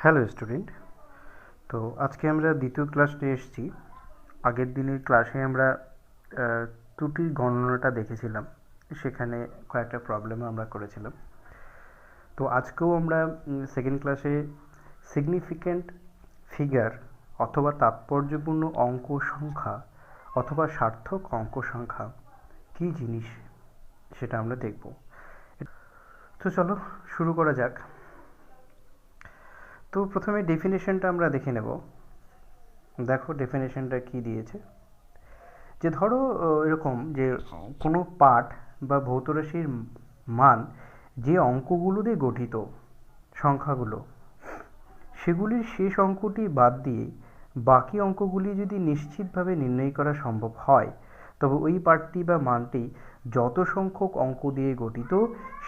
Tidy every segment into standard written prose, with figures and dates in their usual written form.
Hello student. তো আজকে আমরা দ্বিতীয় ক্লাস নিয়ে এসেছি। আগের দিনের ক্লাসে আমরা ত্রুটির গণনাটা দেখেছিলাম, সেখানে কয়েকটা প্রবলেম আমরা করেছিলাম। তো আজকেও আমরা সেকেন্ড ক্লাসে সিগনিফিক্যান্ট ফিগার অথবা তাৎপর্যপূর্ণ অঙ্ক সংখ্যা অথবা সার্থক অঙ্ক সংখ্যা কী জিনিস সেটা আমরা দেখব। তো চলো শুরু করা যাক। তো প্রথমে ডেফিনেশনটা আমরা দেখে নেব। দেখো ডেফিনেশনটা কি দিয়েছে, যে ধরো এরকম যে কোনো পাঠ বা ভৌত রাশির মান যে অঙ্কগুলো দিয়ে গঠিত সংখ্যাগুলো, সেগুলির শেষ অঙ্কটি বাদ দিয়ে বাকি অঙ্কগুলি যদি নিশ্চিতভাবে নির্ণয় করা সম্ভব হয়, তবে ওই পাঠটি বা মানটি যত সংখ্যক অঙ্ক দিয়ে গঠিত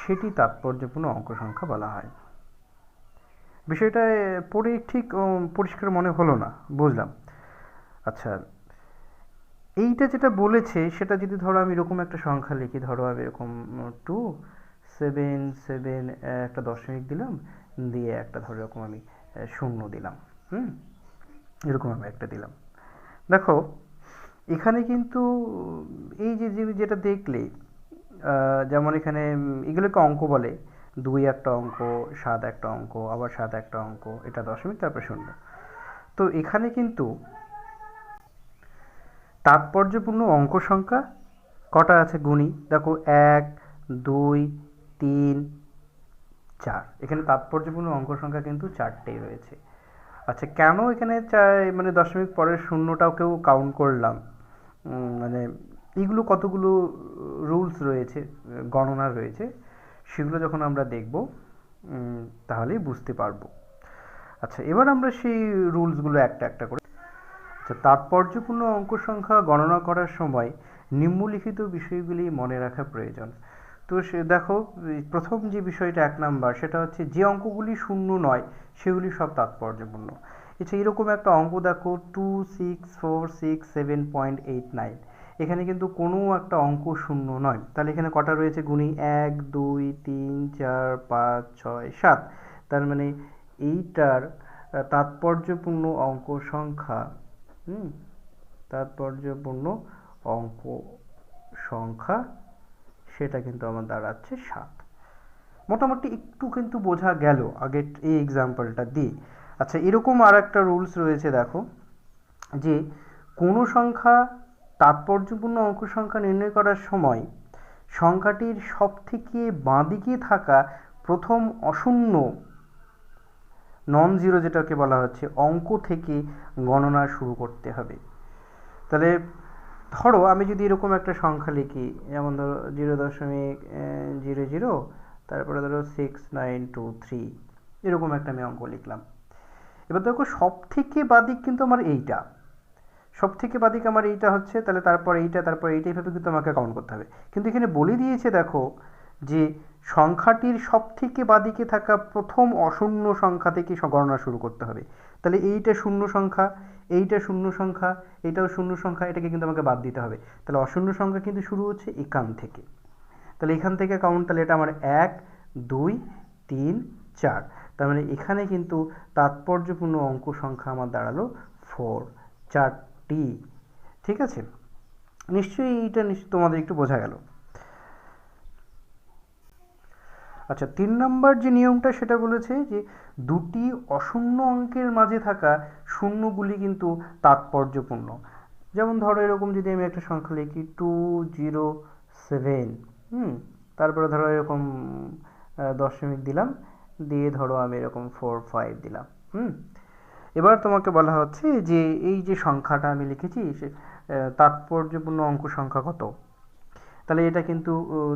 সেটি তাৎপর্যপূর্ণ অঙ্ক সংখ্যা বলা হয়। বিষয়টা পড়ে ঠিক পরিষ্কার মনে হলো না, বুঝলাম। আচ্ছা, এইটা যেটা বলেছে সেটা যদি ধরো আমি এরকম একটা সংখ্যা লিখি, ধরো আমি এরকম 277 একটা দশমিক দিলাম, দিয়ে একটা ধরো এরকম আমি শূন্য দিলাম, এরকম আমি একটা দিলাম। দেখো এখানে কিন্তু এই যে যেটা দেখলে, যেমন এখানে এগুলোকে অঙ্ক বলে, 2 একটা অঙ্ক, 7 একটা অঙ্ক, আবার 7 একটা অঙ্ক, এটা দশমিক তারপরে শূন্য। তো এখানে কিন্তু তাৎপর্যপূর্ণ অঙ্ক সংখ্যা কটা আছে গুণি, দেখো 1 2 3 4, এখানে তাৎপর্যপূর্ণ অঙ্ক সংখ্যা কিন্তু 4টেই রয়েছে। আচ্ছা, কেন এখানে মানে দশমিক পরের শূন্যটাকেও কাউন্ট করলাম, মানে এইগুলো কতগুলো রুলস রয়েছে, গণনা রয়েছে, সেগুলো যখন আমরা দেখব তাহলেই বুঝতে পারবো। আচ্ছা, এবার আমরা সেই রুলসগুলো একটা একটা করে। আচ্ছা, তাৎপর্যপূর্ণ অঙ্ক সংখ্যা গণনা করার সময় নিম্নলিখিত বিষয়গুলি মনে রাখা প্রয়োজন। তো সে দেখো প্রথম যে বিষয়টা 1 নাম্বার, সেটা হচ্ছে যে অঙ্কগুলি শূন্য নয় সেগুলি সব তাৎপর্যপূর্ণ। আচ্ছা, এরকম একটা অঙ্ক দেখো 26467.89, এখানে কিন্তু কোনো একটা অঙ্ক শূন্য নয়, তাহলে এখানে কটা রয়েছে গুণী, 1 2 3 4 5 6 7, তার মানে এইটার তাৎপর্যপূর্ণ অঙ্ক সংখ্যা, তাৎপর্যপূর্ণ অঙ্ক সংখ্যা সেটা কিন্তু আমার দাঁড়াচ্ছে 7। মোটামুটি একটু কিন্তু বোঝা গেল আগে এই এক্সাম্পলটা দিয়ে। আচ্ছা, এরকম আর একটা রুলস রয়েছে, দেখো যে কোনো সংখ্যা তাৎপর্যপূর্ণ অঙ্ক সংখ্যা নির্ণয় করার সময় সংখ্যাটির সব থেকে বাঁদিকে থাকা প্রথম অশূন্য নন জিরো যেটাকে বলা হচ্ছে অঙ্ক থেকে গণনা শুরু করতে হবে। তাহলে ধরো আমি যদি এরকম একটা সংখ্যা লিখি, যেমন ধরো 0.00, তারপরে ধরো 6923, এরকম একটা আমি অঙ্ক লিখলাম। এবার দেখো সব থেকে বাদিক কিন্তু আমার এইটা, সব থেকে বাদিক আমার এইটা হচ্ছে, তাহলে তারপর এইটা, তারপর এইটা, এইভাবে কিন্তু আমাকে কাউন্ট করতে হবে। কিন্তু এখানে বলে দিয়েছে দেখো যে সংখ্যাটির সব থেকে বাদিকে থাকা প্রথম অশূন্য সংখ্যা থেকে গণনা শুরু করতে হবে। তাহলে এইটা শূন্য সংখ্যা, এইটা শূন্য সংখ্যা, এইটাও শূন্য সংখ্যা, এটাকে কিন্তু আমাকে বাদ দিতে হবে। তাহলে অশূন্য সংখ্যা কিন্তু শুরু হচ্ছে এখান থেকে, তাহলে এখান থেকে কাউন্ট, তাহলে এটা আমার 1 2 3 4, তার মানে এখানে কিন্তু তাৎপর্যপূর্ণ অঙ্ক সংখ্যা আমার দাঁড়ালো 4, 4টি। ঠিক আছে, নিশ্চয়ই এইটা তোমাদের একটু বোঝা গেল। আচ্ছা, 3 নম্বর যে নিয়মটা সেটা বলেছে যে দুটি অশূন্য অঙ্কের মাঝে থাকা শূন্যগুলি কিন্তু তাৎপর্যপূর্ণ। যেমন ধরো এরকম যদি আমি একটা সংখ্যা লিখি 207, তারপরে ধরো এরকম দশমিক দিলাম, দিয়ে ধরো আমি এরকম 45 দিলাম। এবার তোমাকে বলা হচ্ছে যে এই যে সংখ্যাটা আমি লিখেছি সে তাৎপর্যপূর্ণ অঙ্ক সংখ্যা কত। তাহলে এটা কিন্তু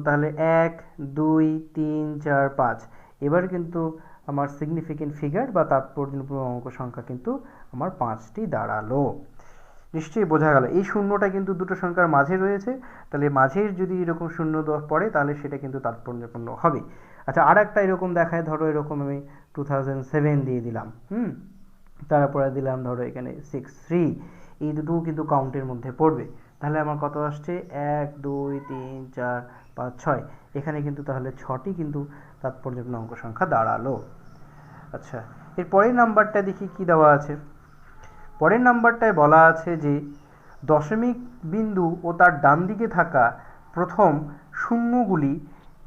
তাহলে 1 2 3 4 5, এবার কিন্তু আমার সিগনিফিকেন্ট ফিগার বা তাৎপর্যপূর্ণ অঙ্ক সংখ্যা কিন্তু আমার 5টি দাঁড়ালো। নিশ্চয়ই বোঝা গেল, এই শূন্যটা কিন্তু দুটো সংখ্যার মাঝে রয়েছে, তাহলে মাঝের যদি এরকম 0 পড়ে তাহলে সেটা কিন্তু তাৎপর্যপূর্ণ হবে। আচ্ছা, আর একটা এরকম দেখায়, ধরো এরকম আমি 2007 দিয়ে দিলাম, তারপরে দিলাম ধরো এখানে 63, এই দুটোও কিন্তু কাউন্টের মধ্যে পড়বে। তাহলে আমার কত আসছে, 1 2 3 4 5 6, এখানে কিন্তু তাহলে 6টি কিন্তু তাৎপর্যপূর্ণ অঙ্ক সংখ্যা দাঁড়ালো। আচ্ছা, এর পরের নাম্বারটা দেখি কি দেওয়া আছে। পরের নাম্বারটায় বলা আছে যে দশমিক বিন্দু ও তার ডান দিকে থাকা প্রথম শূন্যগুলি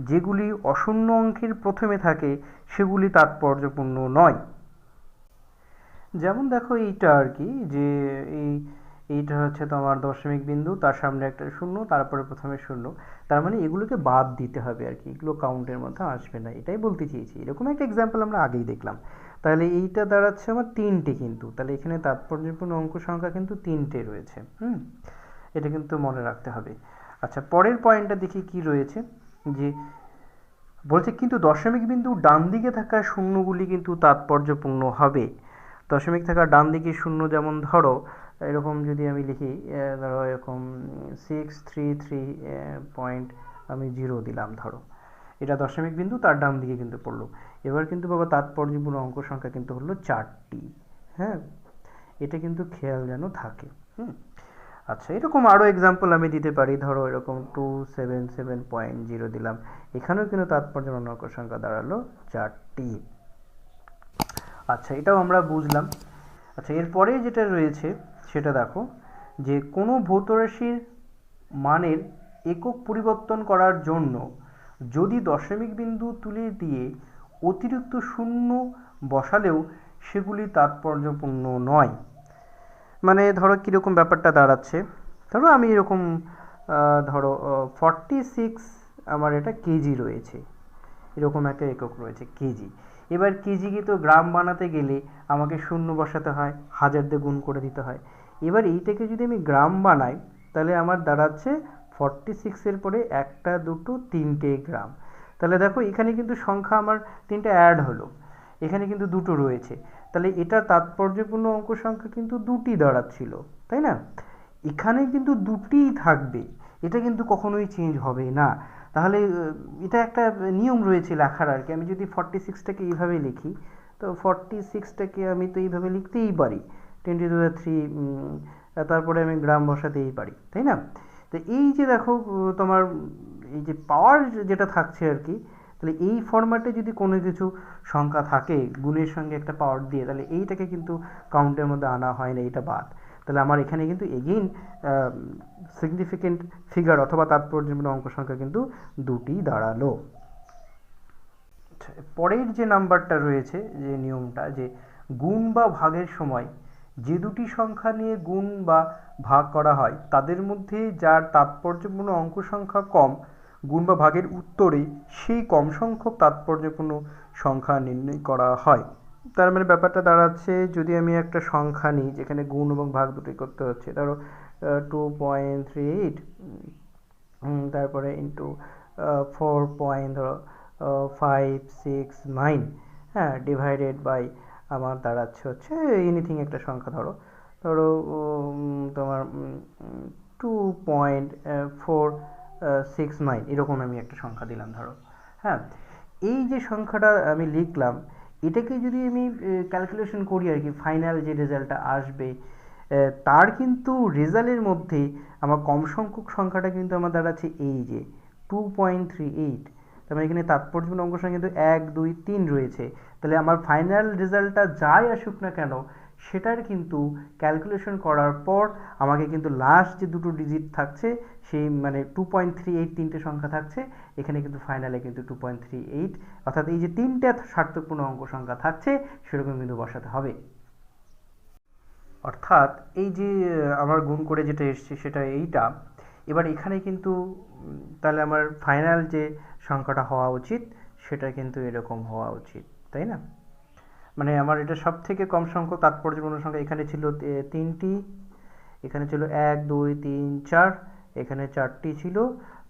যেগুলি অশূন্য অঙ্কের প্রথমে থাকে সেগুলি তাৎপর্যপূর্ণ নয়। যেমন দেখো এইটা আর কি, যে এইটা হচ্ছে তোমার দশমিক বিন্দু, তার সামনে একটা শূন্য, তারপরে প্রথমে শূন্য, তার মানে এগুলোকে বাদ দিতে হবে আর কি, এগুলো কাউন্টের মধ্যে আসবে না, এটাই বলতে চেয়েছি। এরকম একটা এক্সাম্পল আমরা আগেই দেখলাম। তাহলে এইটা দাঁড়াচ্ছে আমার 3টে, কিন্তু তাহলে এখানে তাৎপর্যপূর্ণ অঙ্ক সংখ্যা কিন্তু 3টে রয়েছে। এটা কিন্তু মনে রাখতে হবে। আচ্ছা, পরের পয়েন্টটা দেখি কি রয়েছে, যে বলছে কিন্তু দশমিক বিন্দু ডান দিকে থাকা শূন্যগুলি কিন্তু তাৎপর্যপূর্ণ হবে। দশমিক থাকা ডান দিকে শূন্য, যেমন ধরো এরকম যদি আমি লিখি, ধরো এরকম 633.0 দিলাম, ধরো এটা দশমিক বিন্দু, তার ডান দিকে কিন্তু পড়লো। এবার কিন্তু বাবা তাৎপর্যপূর্ণ অঙ্ক সংখ্যা কিন্তু হলো 4টি। হ্যাঁ, এটা কিন্তু খেয়াল যেন থাকে। আচ্ছা, এরকম আরও এক্সাম্পল আমি দিতে পারি, ধরো এরকম 277.0 দিলাম, এখানেও কিন্তু তাৎপর্যপূর্ণ অঙ্ক সংখ্যা দাঁড়ালো 4টি। আচ্ছা, এটাও আমরা বুঝলাম। আচ্ছা, এরপরে যেটা রয়েছে সেটা দেখো, যে কোনো ভৌত রাশির মানের একক পরিবর্তন করার জন্য যদি দশমিক বিন্দু তুলে দিয়ে অতিরিক্ত শূন্য বসালেও সেগুলি তাৎপর্যপূর্ণ নয়। মানে ধরো কীরকম ব্যাপারটা দাঁড়াচ্ছে, ধরো আমি এরকম ধরো 46 আমার এটা কেজি রয়েছে, এরকম একটা একক রয়েছে কেজি। এবার কেজিকে তো গ্রাম বানাতে গেলে আমাকে শূন্য বসাতে হয়, হাজার দিয়ে গুণ করে দিতে হয়। এবার এইটাকে যদি আমি গ্রাম বানাই তাহলে আমার দাঁড়াচ্ছে 46-এর পরে 1, 2, 3টে গ্রাম। তাহলে দেখো এখানে কিন্তু সংখ্যা আমার 3টে অ্যাড হলো, এখানে কিন্তু 2টো রয়েছে, তাহলে এটা তাৎপর্যপূর্ণ অঙ্ক সংখ্যা কিন্তু 2টি দাঁড়াচ্ছিল, তাই না? এখানে কিন্তু 2টিই থাকবে, এটা কিন্তু কখনোই চেঞ্জ হবে না। তাহলে এটা একটা নিয়ম রয়েছে লেখার আর কি। আমি যদি 46টাকে এইভাবে লিখি, তো 46টাকে আমি তো এইভাবে লিখতেই পারি, 10⁻³ তারপরে আমি গ্রাম বসাতেই পারি, তাই না? তো এই যে দেখো তোমার এই যে পাওয়ার যেটা থাকছে আর কি, তাহলে এই ফরম্যাটে যদি কোনো কিছু সংখ্যা থাকে গুণের সঙ্গে একটা পাওয়ার দিয়ে, তাহলে এইটাকে কিন্তু কাউন্টের মধ্যে আনা হয় না, এটা বাদ। তাহলে আমার এখানে কিন্তু এগেইন সিগনিফিকেন্ট ফিগার অথবা তাৎপর্যপূর্ণ অঙ্ক সংখ্যা কিন্তু 2টি দাঁড়ালো। পরের যে নাম্বারটা রয়েছে, যে নিয়মটা, যে গুণ বা ভাগের সময় যে দুটি সংখ্যা নিয়ে গুণ বা ভাগ করা হয় তাদের মধ্যে যার তাৎপর্যপূর্ণ অঙ্ক সংখ্যা কম, গুণ বা ভাগের উত্তরে সেই কম সংখ্যক তাৎপর্যপূর্ণ সংখ্যা নির্ণয় করা হয়। তার মানে ব্যাপারটা দাঁড়াচ্ছে, যদি আমি একটা সংখ্যা নিই যেখানে গুণ এবং ভাগ দুটোই করতে হচ্ছে, ধরো 2.38 তারপরে ইন্টু 4.569, হ্যাঁ, ডিভাইডেড বাই আমার দাঁড়াচ্ছে হচ্ছে এনিথিং একটা সংখ্যা, ধরো তোমার 2.469 এরকম আমি একটা সংখ্যা দিলাম, ধরো। হ্যাঁ, এই যে সংখ্যাটা আমি লিখলাম, এটাকে যদি আমি ক্যালকুলেশন করি আর কি, ফাইনাল যে রেজাল্টটা আসবে তার কিন্তু রেজাল্টের মধ্যে আমার কম সংখ্যক সংখ্যাটা কিন্তু আমার দাঁড়াচ্ছে এই যে 2.38। তার মানে এখানে তাৎপর্যপূর্ণ অঙ্ক সংখ্যা কিন্তু 1, 2, 3 রয়েছে। তাহলে আমার ফাইনাল রেজাল্টটা যাই আসুক না কেন, সেটার কিন্তু ক্যালকুলেশন করার পর আমাকে কিন্তু লাস্ট যে দুটো ডিজিট থাকছে, সেই মানে 2.38 তিনটে সংখ্যা থাকছে, এখানে কিন্তু ফাইনালে কিন্তু 2.38, অর্থাৎ এই যে 3টে সার্থকপূর্ণ অঙ্ক সংখ্যা থাকছে সেরকম কিন্তু বসাতে হবে। অর্থাৎ এই যে আমার গুণ করে যেটা এসছে সেটা এইটা। এবার এখানে কিন্তু তাহলে আমার ফাইনাল যে সংখ্যাটা হওয়া উচিত সেটা কিন্তু এরকম হওয়া উচিত, তাই না? মানে আমার এটা সব থেকে কম সংখ্যক তাৎপর্যপূর্ণ সংখ্যা, এখানে ছিল 3টি, এখানে ছিল 1, 2, 3, 4, এখানে 4টি ছিল,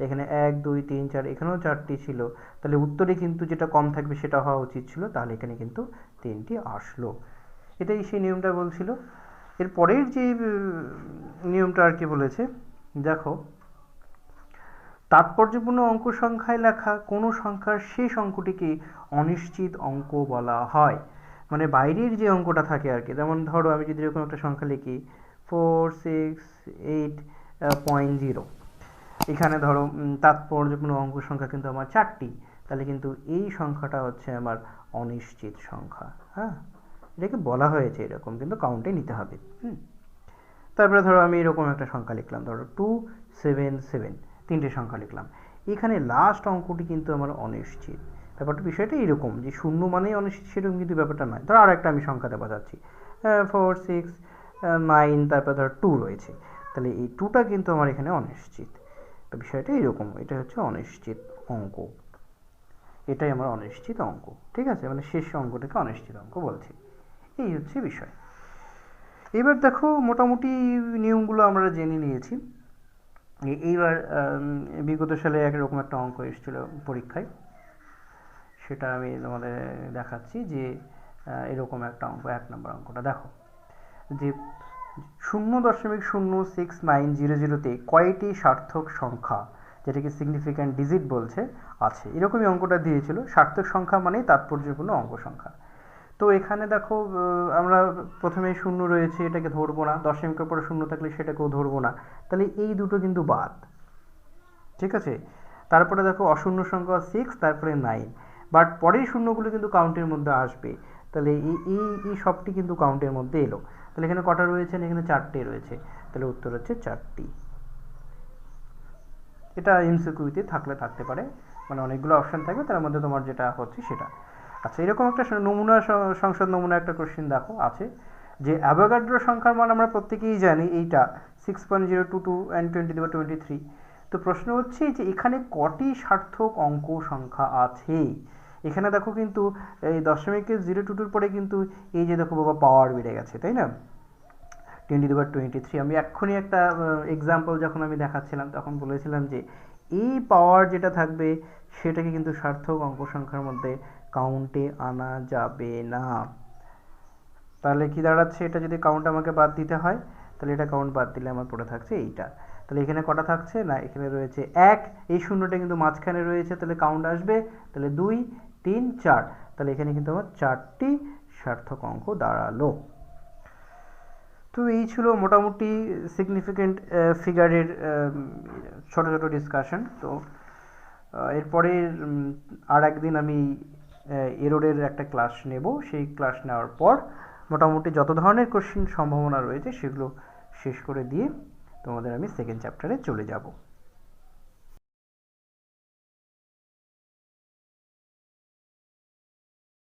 এখানে 1, 2, 3, 4, এখানেও 4টি ছিল। তাহলে উত্তরে কিন্তু যেটা কম থাকবে সেটা হওয়া উচিত ছিল, তাহলে এখানে কিন্তু 3টি আসলো। এটাই সেই নিয়মটা বলছিল। এর পরের যে নিয়মটা আর কি বলেছে, দেখো, তাৎপর্যপূর্ণ অঙ্ক সংখ্যায় লেখা কোনো সংখ্যার শেষ অঙ্কটিকে অনিশ্চিত অঙ্ক বলা হয়। মানে বাইরের যে অঙ্কটা থাকে আর কি, যেমন ধরো আমি যদি এরকম একটা সংখ্যা লিখি 468.0, এখানে ধরো তাৎপর্যপূর্ণ অঙ্ক সংখ্যা কিন্তু আমার 4টি, তাহলে কিন্তু এই সংখ্যাটা হচ্ছে আমার অনিশ্চিত সংখ্যা। হ্যাঁ, এটাকে বলা হয়েছে এরকম, কিন্তু কাউন্টে নিতে হবে। তারপরে ধরো আমি এরকম একটা সংখ্যা লিখলাম, ধরো 277, তিনটে সংখ্যা লিখলাম। এখানে লাস্ট অঙ্কটি কিন্তু আমার অনিশ্চিত। ব্যাপারটা বিষয়টা এরকম যে শূন্য মানেই অনিশ্চিত সেরকম কিন্তু ব্যাপারটা নয়। ধরো আর একটা আমি সংখ্যাতে বোঝাচ্ছি, 4 6 9, তারপর ধরো 2 রয়েছে, তাহলে এই 2টা কিন্তু আমার এখানে অনিশ্চিত। তো বিষয়টা এরকম, এটা হচ্ছে অনিশ্চিত অঙ্ক, এটাই আমার অনিশ্চিত অঙ্ক। ঠিক আছে, মানে শেষ অঙ্কটাকে অনিশ্চিত অঙ্ক বলছি। এই হচ্ছে বিষয়। এবার দেখো মোটামুটি নিয়মগুলো আমরা জেনে নিয়েছি। এইবার বিগত সালে একরকম একটা অঙ্ক এসেছিল পরীক্ষায়, সেটা আমি তোমাদের দেখাচ্ছি যে এরকম একটা অঙ্ক, 1 নম্বর অঙ্কটা দেখো যে 0.06900-তে কয়টি সার্থক সংখ্যা, যেটাকে সিগনিফিক্যান্ট ডিজিট বলছে, আছে। এরকমই অঙ্কটা দিয়েছিল। সার্থক সংখ্যা মানেই তাৎপর্যপূর্ণ অঙ্ক সংখ্যা। তো এখানে দেখো আমরা প্রথমে শূন্য রয়েছে, এটাকে ধরবো না, দশমিকের পরে শূন্য থাকলে সেটাকেও ধরবো না, তাহলে এই দুটো কিন্তু বাদ। ঠিক আছে, তারপরে দেখো অশূন্য সংখ্যা 6, তারপরে 9, বাট পরের শূন্যগুলো কিন্তু কাউন্টের মধ্যে আসবে, তাহলে এই সবটি কিন্তু কাউন্টের মধ্যে এলো। তাহলে এখানে কটা রয়েছে, এখানে 4টে রয়েছে, তাহলে উত্তর হচ্ছে 4টি। এটা এমসিকিউতে থাকতে পারে, মানে অনেকগুলো অপশন থাকবে, তার মধ্যে তোমার যেটা হচ্ছে সেটা। আচ্ছা, এরকম একটা নমুনা সংসদ নমুনা একটা কোশ্চেন দেখো আছে যে অ্যাভোগাড্রো সংখ্যার মান আমরা প্রত্যেকেই জানি এইটা 6.022 and 10^23। তো প্রশ্ন হচ্ছে যে এখানে কটি সার্থক অঙ্ক সংখ্যা আছে। এখানে দেখো কিন্তু এই দশমিকের 022 পরে কিন্তু এই যে দেখো বাবা পাওয়ার বেড়ে গেছে, তাই না, 10^23। আমি এক্ষুনি একটা এক্সাম্পল যখন আমি দেখাচ্ছিলাম তখন বলেছিলাম যে এই পাওয়ার যেটা থাকবে সেটাকে কিন্তু সার্থক অঙ্ক সংখ্যার মধ্যে কাউন্টে আনা যাবে না। তাহলে কি দাঁড়াচ্ছে, এটা যদি কাউন্ট আমাকে বাদ দিতে হয়, তাহলে এটা কাউন্ট বাদ দিলে আমার পড়ে থাকছে এইটা। তাহলে এখানে কটা থাকছে না, এখানে রয়েছে 1, এই শূন্যটা কিন্তু মাঝখানে রয়েছে, তাহলে কাউন্ট আসবে, তাহলে 2 3 4, তাহলে এখানে কিন্তু আমার 4টি সার্থক অঙ্ক দাঁড়ালো। তো এই ছিল মোটামুটি সিগনিফিক্যান্ট ফিগারের ছোট ছোট ডিসকাশন। তো এরপরে আর একদিন আমি এররের একটা ক্লাস নেব, সেই ক্লাস নেওয়ার পর মোটামুটি যত ধরনের কোশ্চেন সম্ভাবনা রয়েছে সেগুলো শেষ করে দিয়ে তোমাদের আমি সেকেন্ড চ্যাপ্টারে চলে যাব।